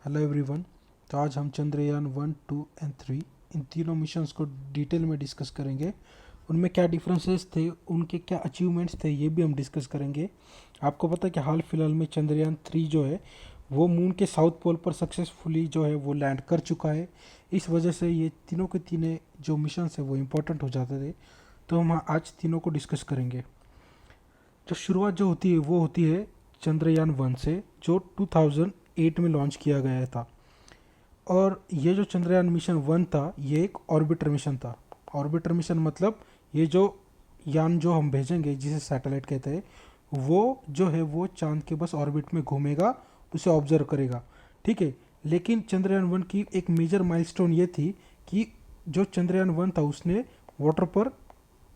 Hello everyone. तो आज हम चंद्रयान 1, 2 एंड 3 इन तीनों मिशंस को डिटेल में डिस्कस करेंगे। उनमें क्या डिफरेंसेस थे, उनके क्या अचीवमेंट्स थे, ये भी हम डिस्कस करेंगे। आपको पता है कि हाल फिलहाल में चंद्रयान 3 जो है वो मून के साउथ पोल पर सक्सेसफुली जो है वो लैंड कर चुका है। इस वजह से ये तीनों के तीनों जो मिशंस है वो इम्पोर्टेंट हो जाते थे। तो हम आज तीनों को डिस्कस करेंगे। जो शुरुआत जो होती है वो होती है चंद्रयान 1 से, जो 2008 में लॉन्च किया गया था। और ये जो चंद्रयान मिशन 1 था ये एक ऑर्बिटर मिशन था। ऑर्बिटर मिशन मतलब ये जो यान जो हम भेजेंगे जिसे सैटेलाइट कहते हैं, वो जो है वो चांद के बस ऑर्बिट में घूमेगा, उसे ऑब्जर्व करेगा। ठीक है। लेकिन चंद्रयान 1 की एक मेजर माइलस्टोन ये थी कि जो चंद्रयान 1 था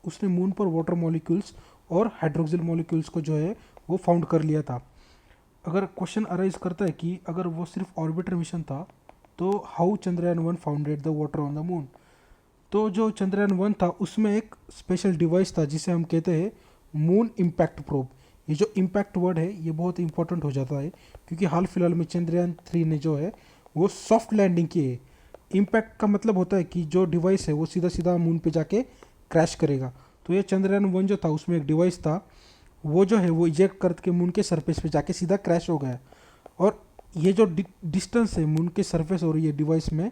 उसने मून पर वाटर मॉलिक्यूल्स और हाइड्रोक्सिल मॉलिक्यूल्स को जो है वो फाउंड कर लिया था। अगर क्वेश्चन अराइज करता है कि अगर वो सिर्फ ऑर्बिटर मिशन था तो how Chandrayaan 1 founded the water on the moon. तो जो चंद्रयान 1 था उसमें एक स्पेशल डिवाइस था जिसे हम कहते हैं मून इम्पैक्ट प्रोब। ये जो इम्पैक्ट वर्ड है ये बहुत इंपॉर्टेंट हो जाता है क्योंकि हाल फिलहाल में चंद्रयान 3 ने जो है वो सॉफ्ट लैंडिंग की है। इम्पैक्ट का मतलब होता है कि जो डिवाइस है वो सीधा सीधा मून पे जाके क्रैश करेगा। तो ये चंद्रयान 1 जो था उसमें एक डिवाइस था, वो जो है वो इजेक्ट करके मून के सरफेस पे जाके सीधा क्रैश हो गया। और ये जो डिस्टेंस है मून के सरफेस और ये डिवाइस में,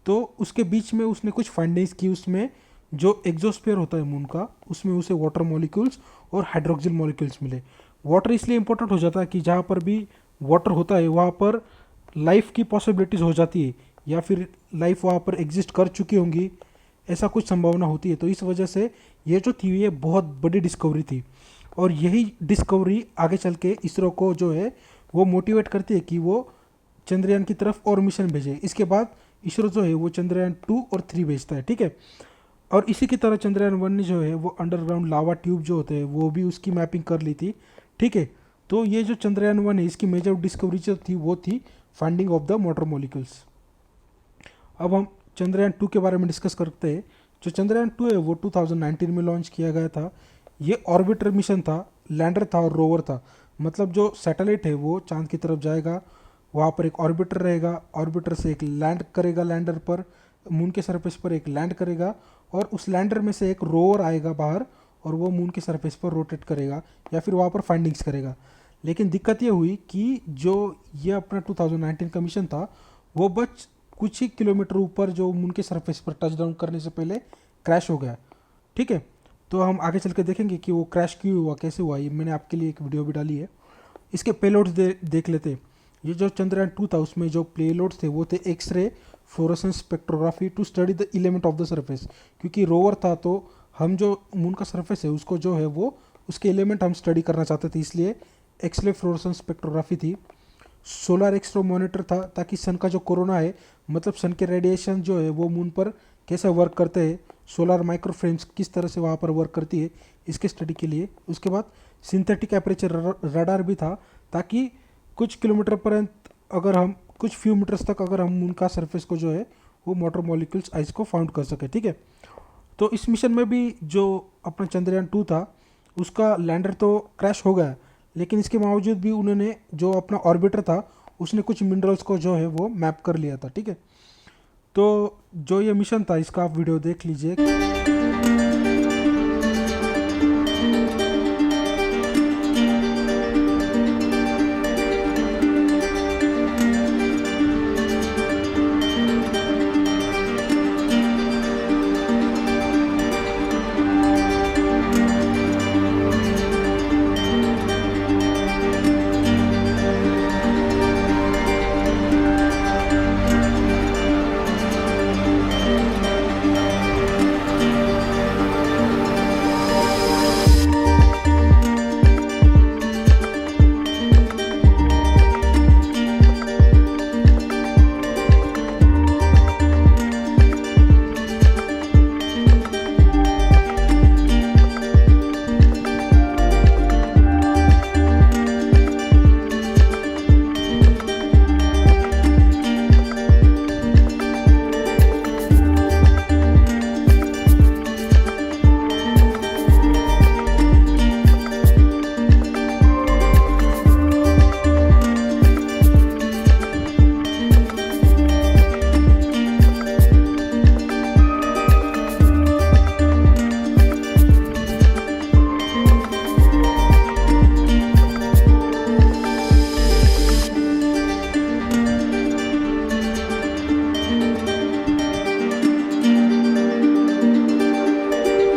तो उसके बीच में उसने कुछ फाइंडिंग्स की। उसमें जो एग्जोस्फीयर होता है मून का उसमें उसे वाटर मॉलिक्यूल्स और हाइड्रोक्सिल मॉलिक्यूल्स मिले। वाटर इसलिए इंपॉर्टेंट हो जाता है कि जहाँ पर भी वाटर होता है वहाँ पर लाइफ की पॉसिबिलिटीज़ हो जाती है या फिर लाइफ वहाँ पर एग्जिस्ट कर चुकी होंगी, ऐसा कुछ संभावना होती है। तो इस वजह से ये जो थी ये बहुत बड़ी डिस्कवरी थी और यही डिस्कवरी आगे चल के इसरो को जो है वो मोटिवेट करती है कि वो चंद्रयान की तरफ और मिशन भेजे। इसके बाद इसरो जो है वो चंद्रयान 2 और 3 भेजता है। ठीक है। और इसी की तरह चंद्रयान 1 ने जो है वो अंडरग्राउंड लावा ट्यूब जो होते हैं वो भी उसकी मैपिंग कर ली थी। ठीक है। तो ये जो चंद्रयान 1 है इसकी मेजर डिस्कवरी जो थी वो थी finding of the water molecules. अब हम चंद्रयान 2 के बारे में डिस्कस करते हैं। जो चंद्रयान 2 है वो 2019 में लॉन्च किया गया था। ये ऑर्बिटर मिशन था, लैंडर था और रोवर था। मतलब जो सैटेलाइट है वो चांद की तरफ जाएगा, वहाँ पर एक ऑर्बिटर रहेगा, ऑर्बिटर से एक लैंड करेगा, लैंडर पर मून के सरफेस पर एक लैंड करेगा और उस लैंडर में से एक रोवर आएगा बाहर और वो मून के सरफेस पर रोटेट करेगा या फिर वहाँ पर फाइंडिंग्स करेगा। लेकिन दिक्कत ये हुई कि जो ये अपना 2019 का मिशन था वो बस कुछ ही किलोमीटर ऊपर जो मून के सरफेस पर टच डाउन करने से पहले क्रैश हो गया। ठीक है। तो हम आगे चल के देखेंगे कि वो क्रैश क्यों हुआ, कैसे हुआ। ये मैंने आपके लिए एक वीडियो भी डाली है। इसके पेलोड्स देख लेते। ये जो चंद्रयान 2 था उसमें जो पेलोड्स थे वो थे x-ray fluorescence spectrography to study the element of the surface. क्योंकि रोवर था तो हम जो मून का सरफेस है उसको जो है वो उसके एलिमेंट हम स्टडी करना चाहते थे, इसलिए एक्सरे फ्लोरोसेंस स्पेक्ट्रोग्राफी थी। सोलर एक्सट्रो मॉनिटर था ताकि सन का जो कोरोना है मतलब सन के रेडिएशन जो है वो मून पर कैसे वर्क करते हैं, सोलर माइक्रो फ्रेम्स किस तरह से वहाँ पर वर्क करती है, इसके स्टडी के लिए। उसके बाद सिंथेटिक एपरेचर रडार भी था ताकि कुछ किलोमीटर पर्यंत अगर हम कुछ फ्यू मीटर्स तक अगर हम मून का सरफेस को जो है वो वाटर मॉलिक्यूल्स आइस को फाउंड कर सके। ठीक है। तो इस मिशन में भी जो अपना चंद्रयान 2 था उसका लैंडर तो क्रैश हो गया, लेकिन इसके बावजूद भी उन्होंने जो अपना ऑर्बिटर था उसने कुछ मिनरल्स को जो है वो मैप कर लिया था। ठीक है। तो जो ये मिशन था इसका आप वीडियो देख लीजिए।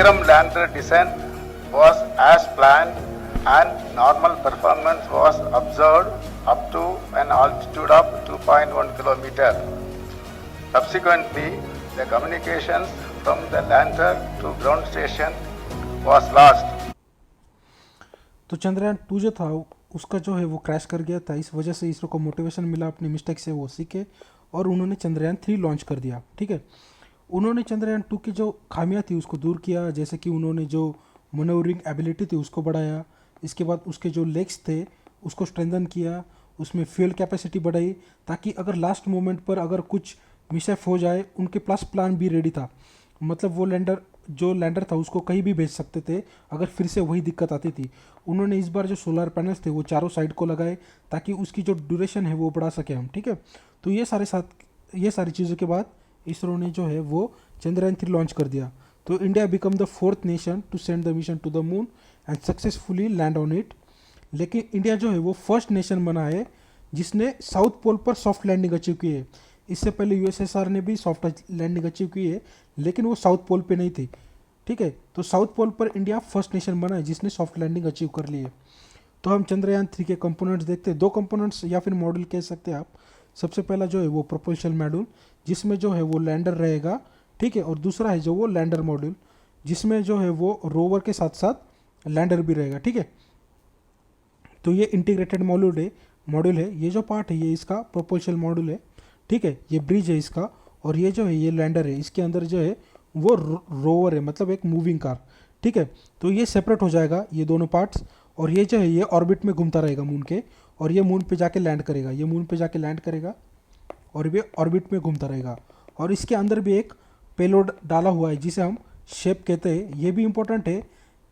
Vikram lander descent was as planned and normal performance was observed up to an altitude of 2.1 kilometer. Subsequently, the communications from the lander to ground station was lost. तो चंद्रयान 2 जो था उसका जो है वो क्रैश कर गया था। इस वजह से इसरो को मोटिवेशन मिला, अपनी मिस्टेक से वो सीखे और उन्होंने चंद्रयान 3 लॉन्च कर दिया। ठीक है, उन्होंने चंद्रयान 2 की जो खामियां थी उसको दूर किया, जैसे कि उन्होंने जो मनोवरिंग एबिलिटी थी उसको बढ़ाया, इसके बाद उसके जो लेग्स थे उसको स्ट्रेंथन किया, उसमें फ्यूल कैपेसिटी बढ़ाई ताकि अगर लास्ट मोमेंट पर अगर कुछ मिसअप हो जाए उनके पास प्लान भी रेडी था। मतलब वो लैंडर था उसको कहीं भी भेज सकते थे अगर फिर से वही दिक्कत आती थी। उन्होंने इस बार जो सोलर पैनल्स थे वो चारों साइड को लगाए ताकि उसकी जो ड्यूरेशन है वो बढ़ा सके हम। ठीक है, तो ये सारी चीज़ों के बाद इसरो ने जो है वो चंद्रयान 3 लॉन्च कर दिया। तो India become the 4th nation to send the mission to the moon and successfully land on it. लेकिन इंडिया जो है वो फर्स्ट नेशन बना है जिसने साउथ पोल पर सॉफ्ट लैंडिंग अचीव की है। इससे पहले यूएसएसआर ने भी सॉफ्ट लैंडिंग अचीव की है लेकिन वो साउथ पोल पे नहीं थी। ठीक है, तो साउथ पोल पर इंडिया फर्स्ट नेशन बना है जिसने सॉफ्ट लैंडिंग अचीव कर ली है। तो हम चंद्रयान 3 के कंपोनेंट्स देखते हैं। 2 कंपोनेंट्स या फिर मॉड्यूल कह सकते हैं आप। सबसे पहला जो है वो प्रोपल्शन मॉड्यूल जिसमें जो है वो लैंडर रहेगा। ठीक है, और दूसरा है जो वो लैंडर मॉड्यूल जिसमें जो है वो रोवर के साथ साथ लैंडर भी रहेगा। ठीक है, तो ये इंटीग्रेटेड मॉड्यूल है। ये जो पार्ट है ये इसका प्रोपल्शन मॉड्यूल है। ठीक है, ये ब्रिज है इसका, और ये जो है ये लैंडर है। इसके अंदर जो है वो रोवर है, मतलब एक मूविंग कार। ठीक है, तो ये सेपरेट हो जाएगा ये दोनों पार्ट्स, और ये जो है ये ऑर्बिट में घूमता रहेगा मून के, और ये मून पे जाके लैंड करेगा। ये मून पे जाके लैंड करेगा और ये ऑर्बिट में घूमता रहेगा। और इसके अंदर भी एक पेलोड डाला हुआ है जिसे हम शेप कहते हैं। ये भी इंपॉर्टेंट है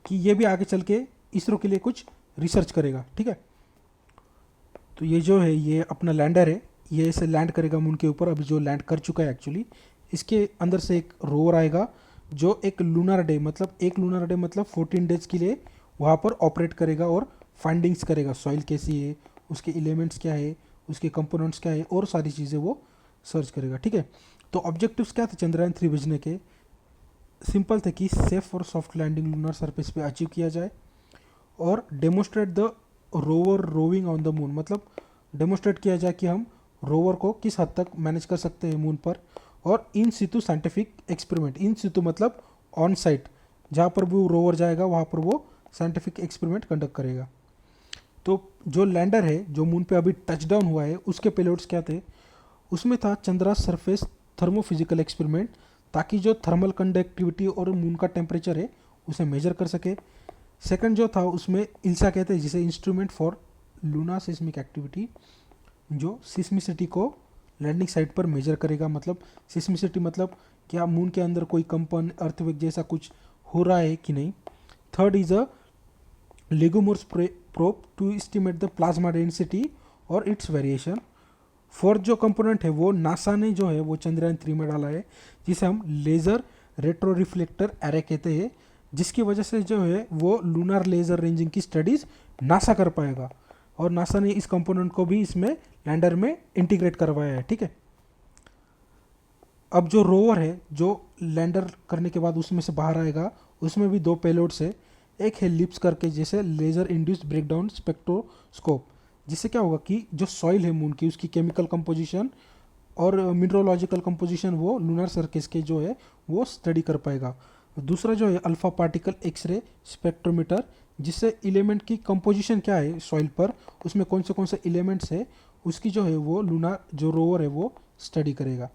कि ये भी आगे चल के इसरो के लिए कुछ रिसर्च करेगा। ठीक है, तो ये जो है ये अपना लैंडर है, ये ऐसे लैंड करेगा मून के ऊपर। अभी जो लैंड कर चुका है एक्चुअली। इसके अंदर से एक रोवर आएगा जो एक लूनर डे मतलब 14 डेज के लिए वहाँ पर ऑपरेट करेगा और फाइंडिंग्स करेगा। सॉइल कैसी है, उसके एलिमेंट्स क्या है, उसके कंपोनेंट्स क्या है, और सारी चीज़ें वो सर्च करेगा। ठीक है, तो ऑब्जेक्टिव्स क्या थे चंद्रयान 3 भेजने के? सिंपल थे कि सेफ और सॉफ्ट लैंडिंग लूनर सरफेस पे अचीव किया जाए और demonstrate the rover roving on the moon, मतलब डेमोस्ट्रेट किया जाए कि हम रोवर को किस हद तक मैनेज कर सकते हैं मून पर। और इन सितु साइंटिफिक एक्सपेरिमेंट, इन सितु मतलब ऑन साइट, जहाँ पर भी वो रोवर जाएगा वहाँ पर वो साइंटिफिक एक्सपेरिमेंट कंडक्ट करेगा। तो जो लैंडर है जो मून पे अभी टच डाउन हुआ है उसके पेलोड्स क्या थे? उसमें था चंद्रा सरफेस थर्मोफिजिकल एक्सपेरिमेंट, ताकि जो थर्मल कंडक्टिविटी और मून का टेम्परेचर है उसे मेजर कर सके। सेकंड जो था उसमें इल्सा कहते हैं जिसे instrument for Luna seismic activity, जो सिस्मिसिटी को लैंडिंग साइट पर मेजर करेगा। मतलब सिस्मिसिटी मतलब क्या मून के अंदर कोई कंपन अर्थवेक जैसा कुछ हो रहा है कि नहीं। Third is a Langmuir probe to estimate the plasma density और इट्स वेरिएशन। फोर्थ जो कंपोनेंट है वो नासा ने जो है वो चंद्रयान 3 में डाला है जिसे हम लेज़र रेट्रो रिफ्लेक्टर एरे कहते हैं, जिसकी वजह से जो है वो लूनर लेज़र रेंजिंग की स्टडीज़ नासा कर पाएगा। और नासा ने इस कंपोनेंट को भी इसमें लैंडर में इंटीग्रेट करवाया है। ठीक है, अब जो रोवर है जो लैंडर करने के बाद उसमें से बाहर आएगा उसमें भी 2 पेलोड्स है। एक है लिप्स करके जैसे लेज़र इंड्यूस्ड ब्रेकडाउन स्पेक्ट्रोस्कोप, जिससे क्या होगा कि जो सॉइल है मून की उसकी केमिकल कंपोजिशन और मिनरोलॉजिकल कंपोजिशन वो लूनर सरफेस के जो है वो स्टडी कर पाएगा। दूसरा जो है अल्फा पार्टिकल एक्सरे स्पेक्ट्रोमीटर, जिससे एलिमेंट की कंपोजिशन क्या है सॉइल पर, उसमें कौन से एलिमेंट्स है उसकी जो है वो लूनर जो रोवर है वो स्टडी करेगा।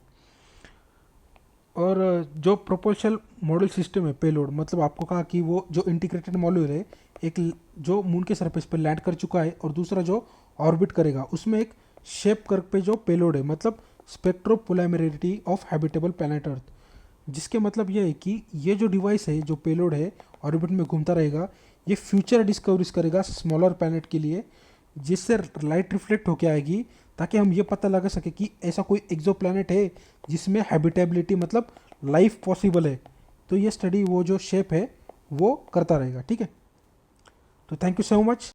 और जो प्रोपल्शन मॉड्यूल सिस्टम है पेलोड, मतलब आपको कहा कि वो जो इंटीग्रेटेड मॉड्यूल है, एक जो मून के सरफेस पर लैंड कर चुका है और दूसरा जो ऑर्बिट करेगा, उसमें एक शेप कर पे जो पेलोड है मतलब स्पेक्ट्रोपोलारिटी ऑफ हैबिटेबल प्लैनेट अर्थ, जिसके मतलब ये है कि ये जो डिवाइस है जो पेलोड है ऑर्बिट में घूमता रहेगा, ये फ्यूचर डिस्कवरीज करेगा स्मॉलर प्लैनेट के लिए, जिससे लाइट रिफ्लेक्ट होकर आएगी ताकि हम ये पता लगा सके कि ऐसा कोई एक्सो प्लैनेट है जिसमें हैबिटेबिलिटी मतलब लाइफ पॉसिबल है। तो ये स्टडी वो जो शेप है वो करता रहेगा। ठीक है, तो थैंक यू सो मच।